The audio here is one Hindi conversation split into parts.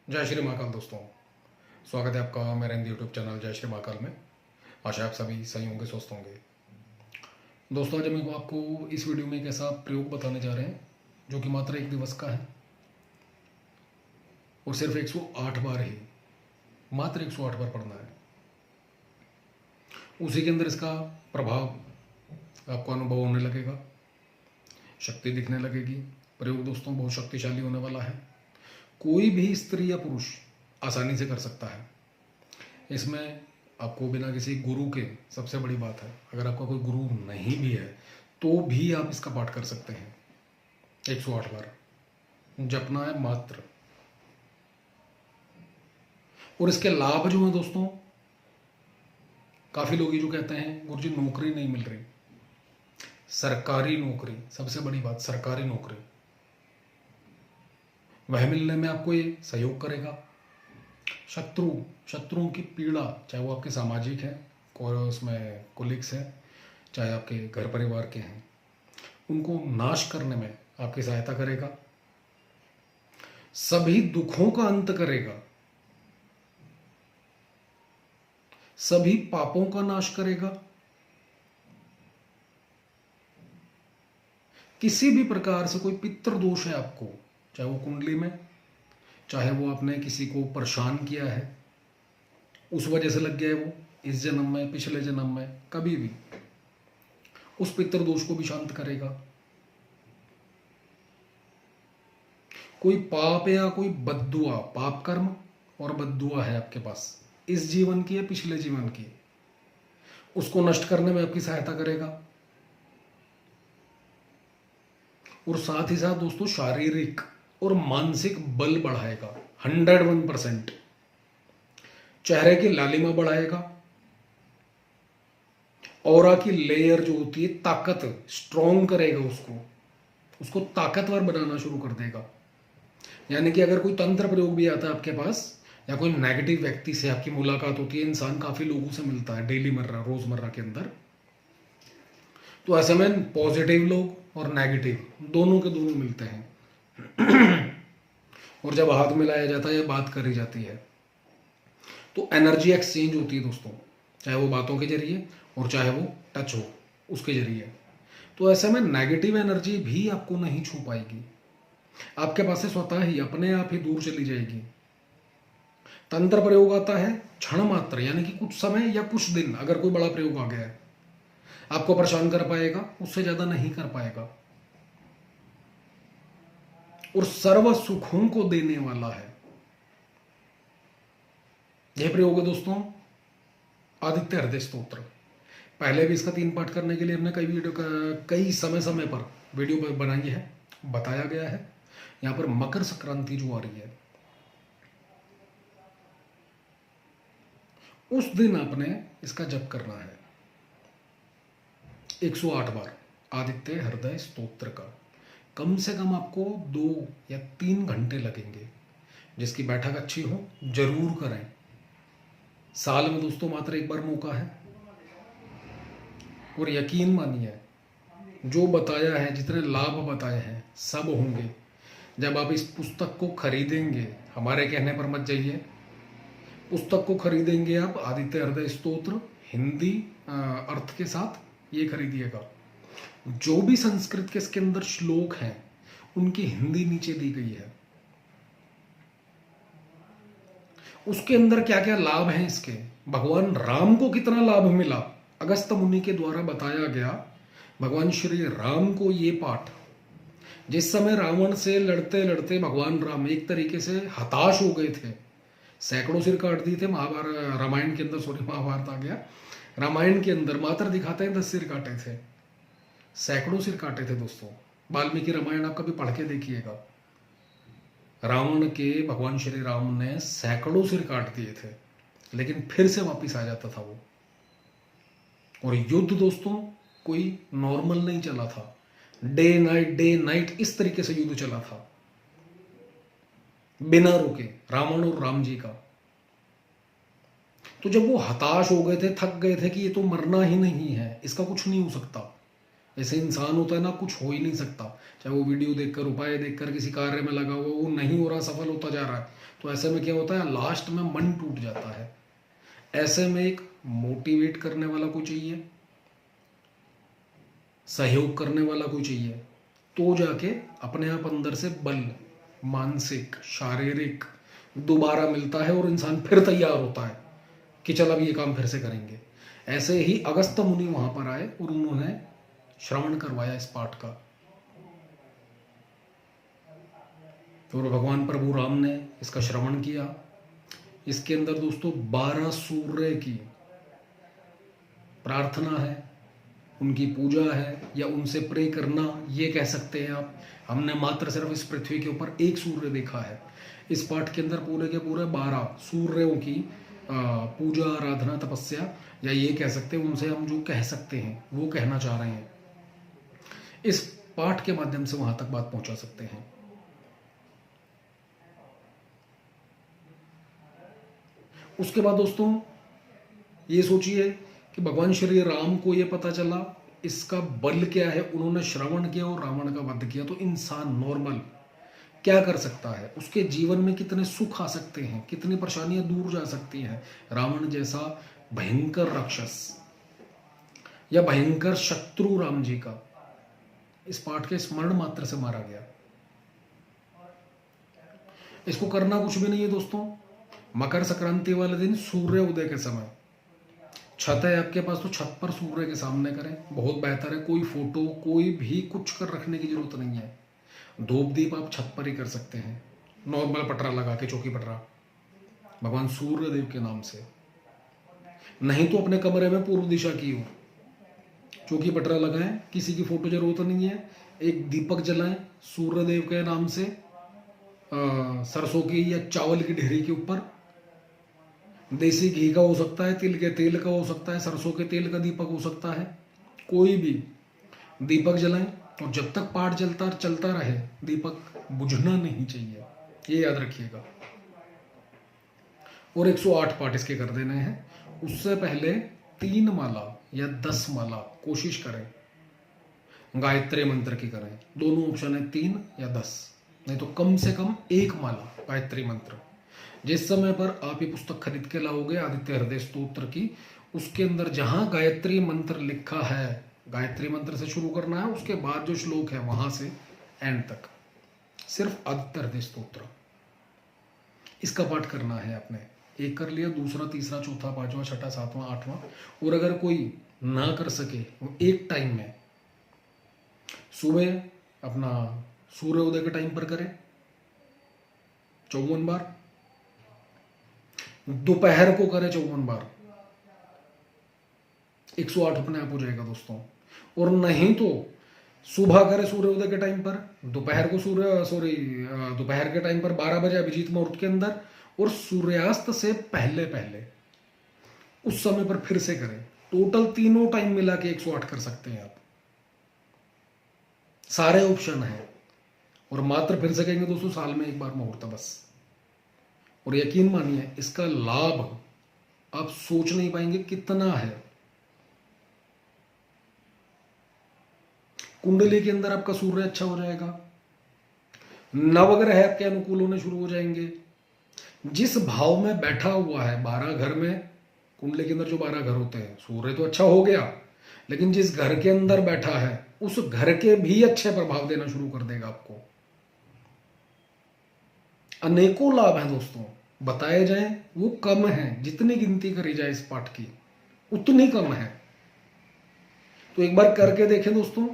जय श्री महाकाल दोस्तों। स्वागत है आपका मेरे यूट्यूब चैनल जय श्री महाकाल में। आशा आप सभी सही होंगे, स्वस्थ होंगे। दोस्तों, आज मैं आपको इस वीडियो में एक ऐसा प्रयोग बताने जा रहे हैं जो कि मात्र एक दिवस का है और सिर्फ 108 बार ही, मात्र 108 बार पढ़ना है। उसी के अंदर इसका प्रभाव आपको अनुभव होने लगेगा, शक्ति दिखने लगेगी। प्रयोग दोस्तों बहुत शक्तिशाली होने वाला है। कोई भी स्त्री या पुरुष आसानी से कर सकता है। इसमें आपको बिना किसी गुरु के, सबसे बड़ी बात है, अगर आपका कोई गुरु नहीं भी है तो भी आप इसका पाठ कर सकते हैं। 108 बार जपना है मात्र। और इसके लाभ जो हैं दोस्तों, काफ़ी लोग ये जो कहते हैं गुरुजी नौकरी नहीं मिल रही, सरकारी नौकरी, सबसे बड़ी बात सरकारी नौकरी, वह मिलने में आपको ये सहयोग करेगा। शत्रुओं की पीड़ा, चाहे वो आपके सामाजिक हैं और उसमें कोलिग्स हैं, चाहे आपके घर परिवार के हैं, उनको नाश करने में आपकी सहायता करेगा। सभी दुखों का अंत करेगा, सभी पापों का नाश करेगा। किसी भी प्रकार से कोई पितृदोष है आपको, चाहे वो कुंडली में, चाहे वो आपने किसी को परेशान किया है, उस वजह से लग गया है वो इस जन्म में, पिछले जन्म में, कभी भी, उस पितृदोष को भी शांत करेगा। कोई पाप या कोई बद्दुआ, पाप कर्म और बद्दुआ है आपके पास, इस जीवन की या पिछले जीवन की, उसको नष्ट करने में आपकी सहायता करेगा। और साथ ही साथ दोस्तों शारीरिक और मानसिक बल बढ़ाएगा 101%। चेहरे की लालिमा बढ़ाएगा। ऑरा की लेयर जो होती है, ताकत स्ट्रॉन्ग करेगा, उसको ताकतवर बनाना शुरू कर देगा। यानी कि अगर कोई तंत्र प्रयोग भी आता है आपके पास, या कोई नेगेटिव व्यक्ति से आपकी मुलाकात होती है, इंसान काफी लोगों से मिलता है डेली रोजमर्रा के अंदर, तो ऐसे में पॉजिटिव लोग और नेगेटिव दोनों के दोनों मिलते हैं और जब हाथ मिलाया जाता है या बात करी जाती है तो एनर्जी एक्सचेंज होती है दोस्तों, चाहे वो बातों के जरिए और चाहे वो टच हो उसके जरिए। तो ऐसे में नेगेटिव एनर्जी भी आपको नहीं छू पाएगी, आपके पास से स्वतः ही अपने आप ही दूर चली जाएगी। तंत्र प्रयोग आता है क्षण मात्र, यानी कि कुछ समय या कुछ दिन, अगर कोई बड़ा प्रयोग आ गया है आपको परेशान कर पाएगा, उससे ज्यादा नहीं कर पाएगा। और सर्व सुखों को देने वाला है यह प्रयोग है दोस्तों, आदित्य हृदय स्तोत्र। पहले भी इसका 3 पाठ करने के लिए हमने कई समय पर वीडियो बनाई है, बताया गया है। यहां पर मकर संक्रांति जो आ रही है, उस दिन आपने इसका जप करना है 108 बार आदित्य हृदय स्तोत्र का। कम से कम आपको 2 या 3 घंटे लगेंगे। जिसकी बैठक अच्छी हो जरूर करें। साल में दोस्तों मात्र एक बार मौका है और यकीन मानिए जो बताया है, जितने लाभ बताए हैं सब होंगे। जब आप इस पुस्तक को खरीदेंगे, हमारे कहने पर मत जाइए, पुस्तक को खरीदेंगे आप, आदित्य हृदय स्तोत्र हिंदी अर्थ के साथ ये खरीदिएगा। जो भी संस्कृत के इसके अंदर श्लोक हैं उनकी हिंदी नीचे दी गई है, उसके अंदर क्या क्या लाभ हैं इसके, भगवान राम को कितना लाभ मिला, अगस्त मुनि के द्वारा बताया गया। भगवान श्री राम को ये पाठ, जिस समय रावण से लड़ते लड़ते भगवान राम एक तरीके से हताश हो गए थे, सैकड़ों सिर काट दिए थे। महाभारत, रामायण के अंदर, सॉरी महाभारत आ गया, रामायण के अंदर मात्र दिखाते हैं 10 सिर काटे थे, सैकड़ों सिर काटे थे दोस्तों। वाल्मीकि रामायण आप कभी पढ़ के देखिएगा, रावण के भगवान श्री राम ने सैकड़ों सिर काट दिए थे, लेकिन फिर से वापस आ जाता था वो। और युद्ध दोस्तों कोई नॉर्मल नहीं चला था, डे नाइट इस तरीके से युद्ध चला था, बिना रुके, रावण और राम जी का। तो जब वो हताश हो गए थे, थक गए थे कि ये तो मरना ही नहीं है, इसका कुछ नहीं हो सकता, ऐसे इंसान होता है ना, कुछ हो ही नहीं सकता, चाहे वो वीडियो देखकर, उपाय देखकर, किसी कार्य में लगा हुआ, वो नहीं हो रहा, सफल होता जा रहा है, तो ऐसे में क्या होता है, लास्ट में मन टूट जाता है। ऐसे में एक मोटिवेट करने वाला कोई चाहिए, सहयोग करने वाला कोई चाहिए, तो जाके अपने आप अंदर से बल, मानसिक शारीरिक दोबारा मिलता है और इंसान फिर तैयार होता है कि चल अब ये काम फिर से करेंगे। ऐसे ही अगस्त्य मुनि वहां पर आए और उन्होंने श्रवण करवाया इस पाठ का। और भगवान प्रभु राम ने इसका श्रवण किया। इसके अंदर दोस्तों 12 सूर्य की प्रार्थना है, उनकी पूजा है, या उनसे प्रे करना ये कह सकते हैं आप। हमने मात्र सिर्फ इस पृथ्वी के ऊपर एक सूर्य देखा है। इस पाठ के अंदर पूरे के पूरे 12 सूर्यों की पूजा, आराधना, तपस्या, या ये कह सकते हैं, उनसे हम जो कह सकते हैं वो कहना चाह रहे हैं। इस पाठ के माध्यम से वहां तक बात पहुंचा सकते हैं। उसके बाद दोस्तों ये सोचिए कि भगवान श्री राम को ये पता चला इसका बल क्या है, उन्होंने श्रवण किया और रावण का वध किया, तो इंसान नॉर्मल क्या कर सकता है, उसके जीवन में कितने सुख आ सकते हैं, कितनी परेशानियां दूर जा सकती हैं। रावण जैसा भयंकर राक्षस या भयंकर शत्रु राम जी का इस पाठ के स्मरण मात्र से मारा गया। इसको करना कुछ भी नहीं है दोस्तों। मकर संक्रांति वाले दिन सूर्य उदय के समय छत है आपके पास, तो छत पर सूर्य के सामने करें, बहुत बेहतर है। कोई फोटो, कोई भी कुछ कर रखने की जरूरत नहीं है। धूप दीप आप छत पर ही कर सकते हैं, नॉर्मल पटरा लगा के, चौकी पटरा, भगवान सूर्य देव के नाम से। नहीं तो अपने कमरे में पूर्व दिशा की ओर चौकी पटरा लगाएं, किसी की फोटो जरूरत नहीं है। एक दीपक जलाएं सूर्य देव के नाम से, सरसों की या चावल की ढेरी के ऊपर। देसी घी का हो सकता है, तिल के तेल का हो सकता है, सरसों के तेल का दीपक हो सकता है, कोई भी दीपक जलाएं। और जब तक पाठ चलता रहे, दीपक बुझना नहीं चाहिए, ये याद रखिएगा। और 108 पाठ इसके कर देने हैं। उससे पहले 3 माला या 10 माला कोशिश करें गायत्री मंत्र की करें। दोनों ऑप्शन है, 3 या 10, नहीं तो कम से कम 1 माला गायत्री मंत्र। जिस समय पर आप ये पुस्तक खरीद के लाओगे आदित्य हृदय स्तोत्र की, उसके अंदर जहां गायत्री मंत्र लिखा है, गायत्री मंत्र से शुरू करना है, उसके बाद जो श्लोक है वहां से एंड तक सिर्फ आदित्य हृदय स्तोत्र, इसका पाठ करना है आपने। एक कर लिया, दूसरा, तीसरा, चौथा, पांचवा, छठा, सातवां, आठवां। और अगर कोई ना कर सके, वो एक टाइम में सुबह अपना सूर्योदय के टाइम पर करें 54 बार, दोपहर को करें 54 बार, 108 अपने आप हो जाएगा दोस्तों। और नहीं तो सुबह करे सूर्योदय के टाइम पर, दोपहर को दोपहर के टाइम पर 12 बजे अभिजीत मुहूर्त के अंदर, और सूर्यास्त से पहले पहले उस समय पर फिर से करें। टोटल तीनों टाइम मिला के 108 कर सकते हैं आप। सारे ऑप्शन हैं। और मात्र फिर से कहेंगे दोस्तों, साल में एक बार मुहूर्त बस। और यकीन मानिए इसका लाभ आप सोच नहीं पाएंगे कितना है। कुंडली के अंदर आपका सूर्य अच्छा हो जाएगा, नवग्रह आपके अनुकूल होने शुरू हो जाएंगे। जिस भाव में बैठा हुआ है 12 घर में, कुंडली के अंदर जो 12 घर होते हैं, सूर्य तो अच्छा हो गया, लेकिन जिस घर के अंदर बैठा है उस घर के भी अच्छे प्रभाव देना शुरू कर देगा आपको। अनेकों लाभ हैं दोस्तों, बताए जाएं वो कम है, जितनी गिनती करी जाए इस पाठ की उतनी कम है। तो एक बार करके देखें दोस्तों,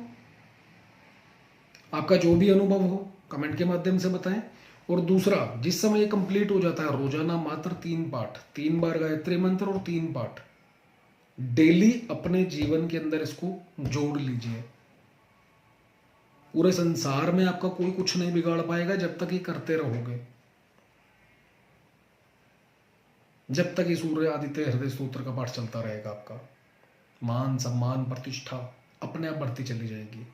आपका जो भी अनुभव हो कमेंट के माध्यम से बताएं। और दूसरा, जिस समय ये कंप्लीट हो जाता है, रोजाना मात्र 3 पाठ, 3 बार गायत्री मंत्र और 3 पाठ डेली अपने जीवन के अंदर इसको जोड़ लीजिए। पूरे संसार में आपका कोई कुछ नहीं बिगाड़ पाएगा जब तक ये करते रहोगे, जब तक ये सूर्य आदित्य हृदय स्तोत्र का पाठ चलता रहेगा। आपका मान सम्मान प्रतिष्ठा अपने आप बढ़ती चली जाएगी।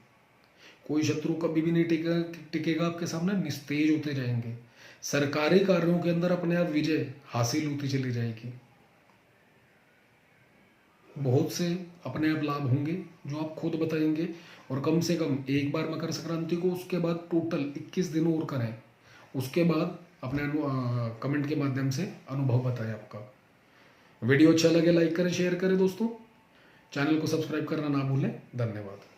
कोई शत्रु कभी भी नहीं टिकेगा आपके सामने, निस्तेज होते जाएंगे। सरकारी कार्यों के अंदर अपने आप विजय हासिल होती चली जाएगी। बहुत से अपने आप लाभ होंगे जो आप खुद बताएंगे। और कम से कम एक बार मकर संक्रांति को, उसके बाद टोटल 21 दिन और करें, उसके बाद अपने कमेंट के माध्यम से अनुभव बताएं आपका। वीडियो अच्छा लगे लाइक करें, शेयर करें दोस्तों। चैनल को सब्सक्राइब करना ना भूलें। धन्यवाद।